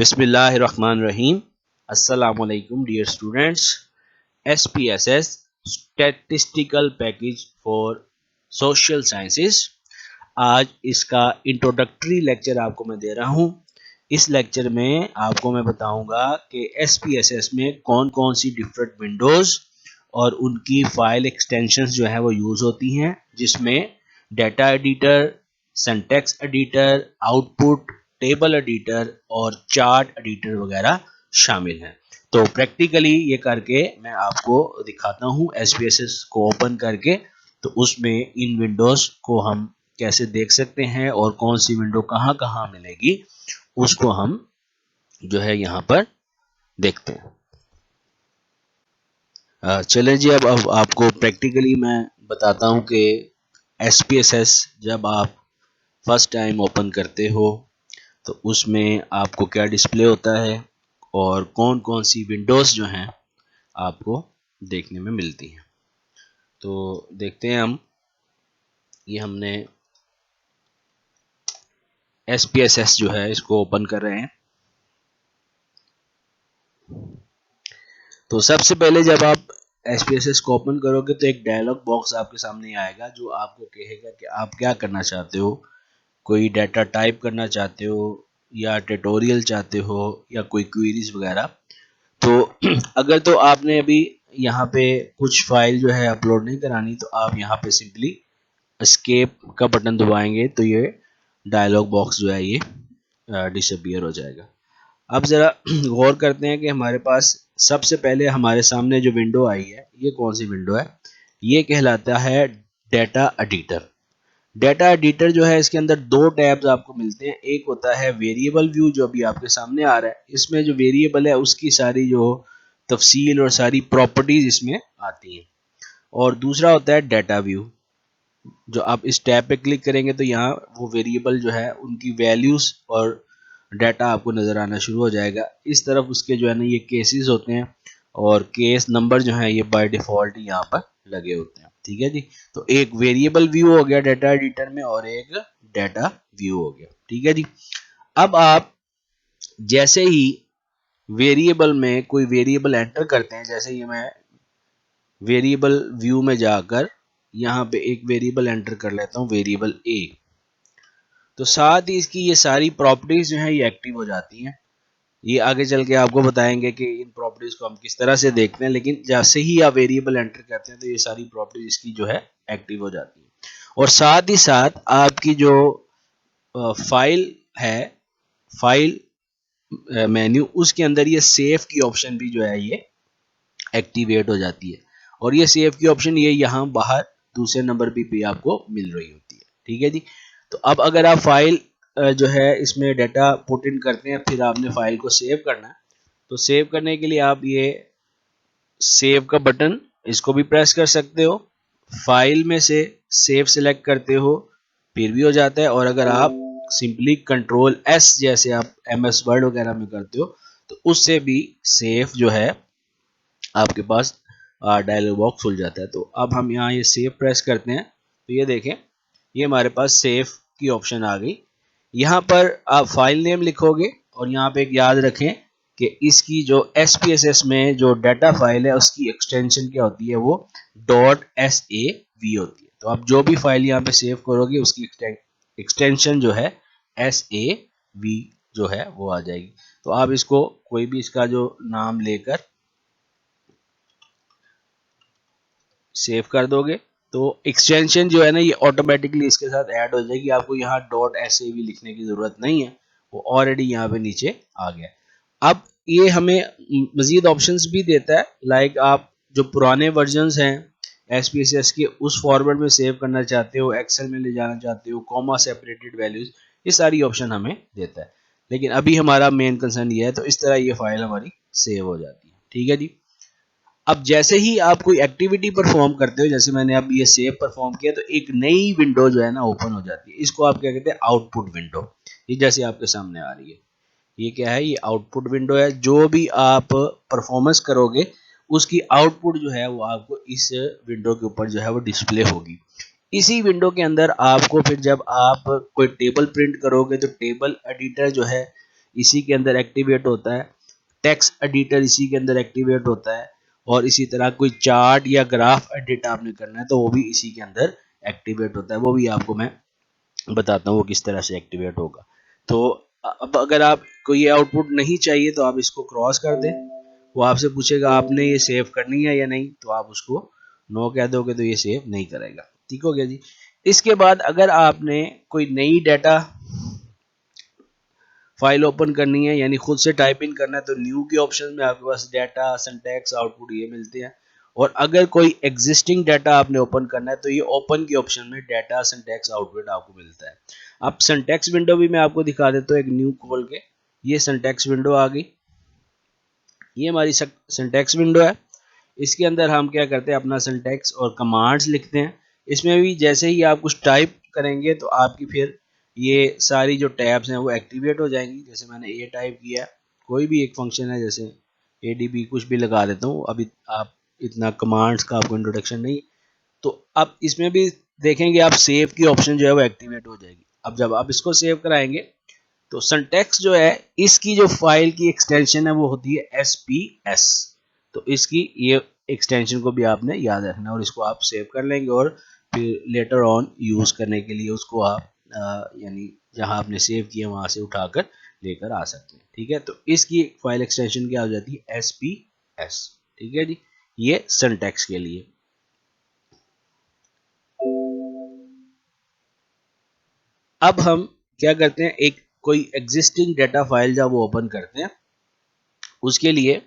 बिस्मिल्लाहिर्रहमानिर्रहीम। अस्सलामुअलैकुम dear students. SPSS statistical package for social sciences, आज इसका इंट्रोडक्टरी लेक्चर आपको मैं दे रहा हूँ। इस लेक्चर में आपको मैं बताऊंगा कि SPSS में कौन कौन सी डिफरेंट विंडोज और उनकी फाइल एक्सटेंशंस जो है वो यूज होती हैं, जिसमें data editor, syntax editor, output, table editor और चार्ट एडिटर वगैरह शामिल हैं। तो प्रैक्टिकली ये करके मैं आपको दिखाता हूँ SPSS को ओपन करके। तो उसमें इन विंडोज को हम कैसे देख सकते हैं और कौन सी विंडो कहाँ कहाँ मिलेगी, उसको हम जो है यहाँ पर देखते हैं। चलें जी, अब आपको प्रैक्टिकली मैं बताता हूँ कि SPSS जब आप फर्स्ट टाइम ओपन करते हो तो उसमें आपको क्या डिस्प्ले होता है और कौन कौन सी विंडोज जो हैं आपको देखने में मिलती हैं। तो देखते हैं हम, ये हमने SPSS जो है इसको ओपन कर रहे हैं। तो सबसे पहले जब आप SPSS को ओपन करोगे तो एक डायलॉग बॉक्स आपके सामने आएगा जो आपको कहेगा कि आप क्या करना चाहते हो। कोई डाटा टाइप करना चाहते हो या ट्यूटोरियल चाहते हो या कोई क्वेरीज वगैरह। तो अगर तो आपने अभी यहाँ पे कुछ फाइल जो है अपलोड नहीं करानी, तो आप यहाँ पे सिंपली एस्केप का बटन दबाएंगे तो ये डायलॉग बॉक्स जो है ये डिसअपीयर हो जाएगा। अब ज़रा गौर करते हैं कि हमारे पास सबसे पहले हमारे सामने जो विंडो आई है ये कौन सी विंडो है। ये कहलाता है डाटा एडिटर। डाटा एडिटर जो है इसके अंदर दो टैब्स आपको मिलते हैं। एक होता है वेरिएबल व्यू जो अभी आपके सामने आ रहा है, इसमें जो वेरिएबल है उसकी सारी जो तफसील और सारी प्रॉपर्टीज इसमें आती हैं। और दूसरा होता है डाटा व्यू, जो आप इस टैब पे क्लिक करेंगे तो यहाँ वो वेरिएबल जो है उनकी वैल्यूज और डाटा आपको नजर आना शुरू हो जाएगा। इस तरफ उसके जो है ना ये केसेस होते हैं और केस नंबर जो है ये बाय डिफॉल्ट यहाँ पर लगे होते हैं। ठीक है जी। तो एक वेरिएबल व्यू हो गया डाटा एडिटर में और एक डाटा व्यू हो गया। ठीक है जी। अब आप जैसे ही वेरिएबल में कोई वेरिएबल एंटर करते हैं, जैसे ये मैं वेरिएबल व्यू में जाकर यहाँ पे एक वेरिएबल एंटर कर लेता हूँ, वेरिएबल ए, तो साथ ही इसकी ये सारी प्रॉपर्टीज जो है ये एक्टिव हो जाती हैं। ये आगे चल के आपको बताएंगे कि इन प्रॉपर्टीज को हम किस तरह से देखते हैं, लेकिन जैसे ही आप वेरिएबल एंटर करते हैं तो ये सारी प्रॉपर्टीज इसकी जो है एक्टिव हो जाती है। और साथ ही साथ आपकी जो फाइल है, फाइल मेन्यू, उसके अंदर ये सेव की ऑप्शन भी जो है ये एक्टिवेट हो जाती है। और ये सेव की ऑप्शन ये यहाँ बाहर दूसरे नंबर पे आपको मिल रही होती है। ठीक है जी। तो अब अगर आप फाइल जो है इसमें डाटा पुट इन करते हैं, फिर आपने फाइल को सेव करना है, तो सेव करने के लिए आप ये सेव का बटन इसको भी प्रेस कर सकते हो। फाइल में से सेव सिलेक्ट करते हो फिर भी हो जाता है। और अगर आप सिंपली कंट्रोल एस जैसे आप MS वर्ड वगैरह में करते हो तो उससे भी सेव जो है आपके पास डायलॉग बॉक्स खुल जाता है। तो अब हम यहाँ ये सेव प्रेस करते हैं तो ये देखें ये हमारे पास सेव की ऑप्शन आ गई। यहाँ पर आप फाइल नेम लिखोगे और यहाँ पे एक याद रखें कि इसकी जो SPSS में जो डाटा फाइल है उसकी एक्सटेंशन क्या होती है, वो .sav होती है। तो आप जो भी फाइल यहाँ पे सेव करोगे उसकी एक्सटेंशन जो है sav जो है वो आ जाएगी। तो आप इसको कोई भी इसका जो नाम लेकर सेव कर दोगे तो एक्सटेंशन जो है ना ये ऑटोमेटिकली इसके साथ ऐड हो जाएगी। आपको यहाँ .sav लिखने की जरूरत नहीं है, वो ऑलरेडी यहाँ पे नीचे आ गया। अब ये हमें मजीद ऑप्शंस भी देता है, लाइक आप जो पुराने वर्जन्स हैं SPSS के उस फॉर्मेट में सेव करना चाहते हो, एक्सेल में ले जाना चाहते हो, कॉमा सेपरेटेड वैल्यूज, ये सारी ऑप्शन हमें देता है। लेकिन अभी हमारा मेन कंसर्न ये है, तो इस तरह ये फाइल हमारी सेव हो जाती है। ठीक है जी। अब जैसे ही आप कोई एक्टिविटी परफॉर्म करते हो, जैसे मैंने अब ये सेव परफॉर्म किया, तो एक नई विंडो जो है ना ओपन हो जाती है। इसको आप क्या कहते हैं, आउटपुट विंडो। ये जैसे आपके सामने आ रही है, ये क्या है, ये आउटपुट विंडो है। जो भी आप परफॉर्मेंस करोगे उसकी आउटपुट जो है वो आपको इस विंडो के ऊपर जो है वो डिस्प्ले होगी। इसी विंडो के अंदर आपको फिर जब आप कोई टेबल प्रिंट करोगे तो टेबल एडिटर जो है इसी के अंदर एक्टिवेट होता है, टेक्स्ट एडिटर इसी के अंदर एक्टिवेट होता है, और इसी तरह कोई चार्ट या ग्राफ एडिट आपने करना है तो वो भी इसी के अंदर एक्टिवेट होता है। वो भी आपको मैं बताता हूँ वो किस तरह से एक्टिवेट होगा। तो अब अगर आप को ये आउटपुट नहीं चाहिए तो आप इसको क्रॉस कर दें। वो आपसे पूछेगा आपने ये सेव करनी है या नहीं, तो आप उसको नो कह दोगे तो ये सेव नहीं करेगा। ठीक हो गया जी। इसके बाद अगर आपने कोई नई डाटा फाइल ओपन करनी है, यानी खुद से टाइप इन करना है, तो न्यू के ऑप्शन में आपके पास डाटा, सिंटैक्स, आउटपुट ये मिलते हैं। और अगर कोई एग्जिस्टिंग डाटा आपने ओपन करना है तो ये ओपन के ऑप्शन में डाटा, सिंटैक्स, आउटपुट आपको मिलता है। अब सिंटैक्स विंडो भी मैं आपको दिखा देता हूँ एक न्यू खोल के। ये सिंटैक्स विंडो आ गई, ये हमारी सिंटैक्स विंडो है। इसके अंदर हम क्या करते हैं, अपना सिंटैक्स और कमांड्स लिखते हैं। इसमें भी जैसे ही आप कुछ टाइप करेंगे तो आपकी फिर ये सारी जो टैब्स हैं वो एक्टिवेट हो जाएंगी। जैसे मैंने ये टाइप किया, कोई भी एक फंक्शन है जैसे ADB कुछ भी लगा देता हूँ। अभी आप इतना कमांड्स का आपको इंट्रोडक्शन नहीं, तो अब इसमें भी देखेंगे आप सेव की ऑप्शन जो है वो एक्टिवेट हो जाएगी। अब जब आप इसको सेव कराएंगे तो सिंटैक्स जो है इसकी जो फाइल की एक्सटेंशन है वो होती है SPS। तो इसकी ये एक्सटेंशन को भी आपने याद रखना है और इसको आप सेव कर लेंगे और फिर लेटर ऑन यूज करने के लिए उसको आप यानी जहां आपने सेव किया वहां से उठाकर लेकर आ सकते हैं। ठीक है, तो इसकी फाइल एक्सटेंशन क्या हो जाती है, SPS। ठीक है जी, ये सिंटैक्स के लिए। अब हम क्या करते हैं, एक कोई एग्जिस्टिंग डाटा फाइल जब वो ओपन करते हैं उसके लिए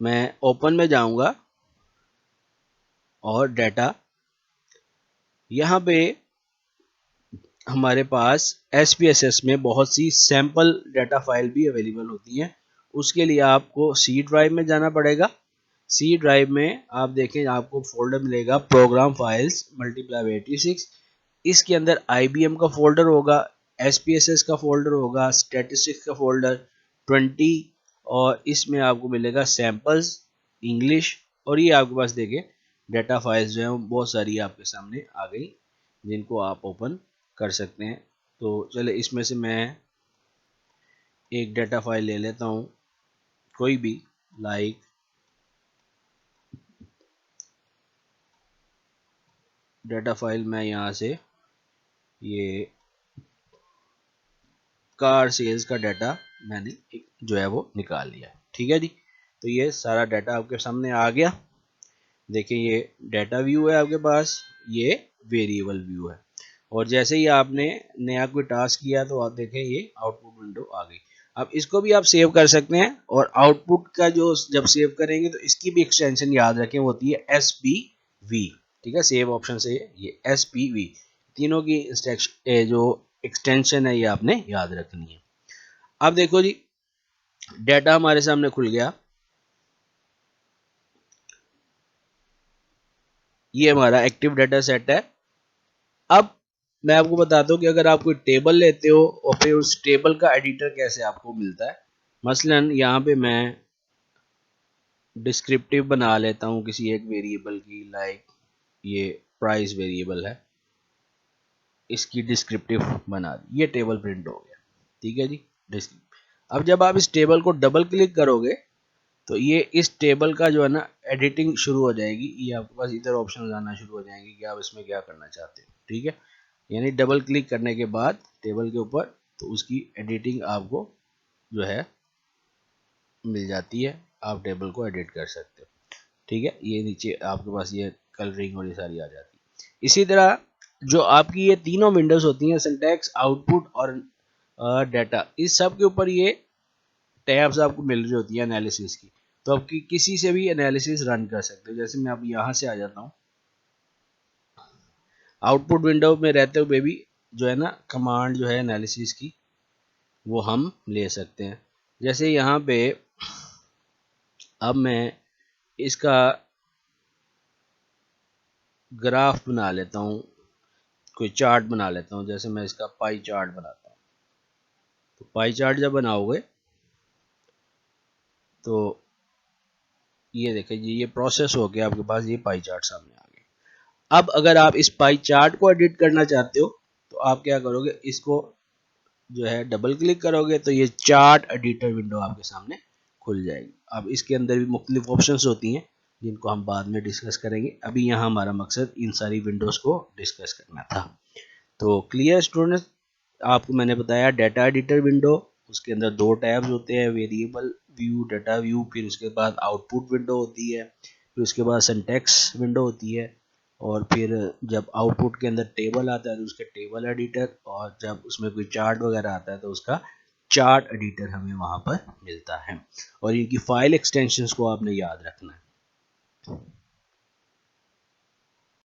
मैं ओपन में जाऊंगा और डाटा, यहाँ पे हमारे पास SPSS में बहुत सी सैंपल डाटा फाइल भी अवेलेबल होती हैं। उसके लिए आपको सी ड्राइव में जाना पड़ेगा। सी ड्राइव में आप देखें आपको फोल्डर मिलेगा प्रोग्राम फाइल्स मल्टीप्लाई बाय 86। इसके अंदर IBM का फोल्डर होगा, SPSS का फोल्डर होगा, स्टैटिस्टिक्स का फोल्डर 20, और इसमें आपको मिलेगा सैंपल्स इंग्लिश। और ये आपके पास देखें डाटा फाइल्स जो है बहुत सारी आपके सामने आ गई जिनको आप ओपन कर सकते हैं। तो चले इसमें से मैं एक डाटा फाइल ले लेता हूँ कोई भी, लाइक डाटा फाइल मैं यहाँ से ये कार सेल्स का डाटा मैंने जो है वो निकाल लिया। ठीक है जी, तो ये सारा डाटा आपके सामने आ गया। देखिए ये डाटा व्यू है आपके पास, ये वेरिएबल व्यू है। और जैसे ही आपने नया कोई टास्क किया तो आप देखें ये आउटपुट विंडो आ गई। अब इसको भी आप सेव कर सकते हैं, और आउटपुट का जो जब सेव करेंगे तो इसकी भी एक्सटेंशन याद रखें होती है SPV। ठीक है, सेव ऑप्शन से ये SPV तीनों की जो एक्सटेंशन है ये आपने याद रखनी है। अब देखो जी डाटा हमारे सामने खुल गया, ये हमारा एक्टिव डाटा सेट है। अब मैं आपको बताता हूँ कि अगर आप कोई टेबल लेते हो और फिर उस टेबल का एडिटर कैसे आपको मिलता है। मसलन यहाँ पे मैं डिस्क्रिप्टिव बना लेता हूँ किसी एक वेरिएबल की, लाइक ये प्राइस वेरिएबल है, इसकी डिस्क्रिप्टिव बना दी, ये टेबल प्रिंट हो गया। ठीक है जी, अब जब आप इस टेबल को डबल क्लिक करोगे तो ये इस टेबल का जो है ना एडिटिंग शुरू हो जाएगी। ये आपके पास इधर ऑप्शन आना शुरू हो जाएंगे कि आप इसमें क्या करना चाहते हो। ठीक है, यानी डबल क्लिक करने के बाद टेबल के ऊपर तो उसकी एडिटिंग आपको जो है मिल जाती है, आप टेबल को एडिट कर सकते हो। ठीक है, ये नीचे आपके पास ये कलरिंग और ये सारी आ जाती है। इसी तरह जो आपकी ये तीनों विंडोज होती हैं, सिंटैक्स, आउटपुट और डाटा, इस सब के ऊपर ये टैब्स आपको मिल रही होती है एनालिसिस की। तो आप किसी से भी एनालिसिस रन कर सकते हो। जैसे मैं अब यहाँ से आ जाता हूँ, आउटपुट विंडो में रहते हुए भी जो है ना कमांड जो है एनालिसिस की वो हम ले सकते हैं। जैसे यहाँ पे अब मैं इसका ग्राफ बना लेता हूँ, कोई चार्ट बना लेता हूँ। जैसे मैं इसका पाई चार्ट बनाता हूँ, तो पाई चार्ट जब बनाओगे तो ये देखें जी ये प्रोसेस हो गया, आपके पास ये पाई चार्ट सामने आ गया। अब अगर आप इस पाई चार्ट को एडिट करना चाहते हो तो आप क्या करोगे, इसको जो है डबल क्लिक करोगे तो ये चार्ट एडिटर विंडो आपके सामने खुल जाएगी। अब इसके अंदर भी मुख्तलिफ ऑप्शंस होती हैं जिनको हम बाद में डिस्कस करेंगे। अभी यहाँ हमारा मकसद इन सारी विंडोज़ को डिस्कस करना था। तो क्लियर स्टूडेंट्स, आपको मैंने बताया डाटा एडिटर विंडो, उसके अंदर दो टैब्स होते हैं, वेरिएबल व्यू, डाटा व्यू, फिर उसके बाद आउटपुट विंडो होती है, फिर उसके बाद सिंटैक्स विंडो होती है, और फिर जब आउटपुट के अंदर टेबल आता है तो उसके टेबल एडिटर, और जब उसमें कोई चार्ट वगैरह आता है तो उसका चार्ट एडिटर हमें वहां पर मिलता है। और इनकी फाइल एक्सटेंशंस को आपने याद रखना है।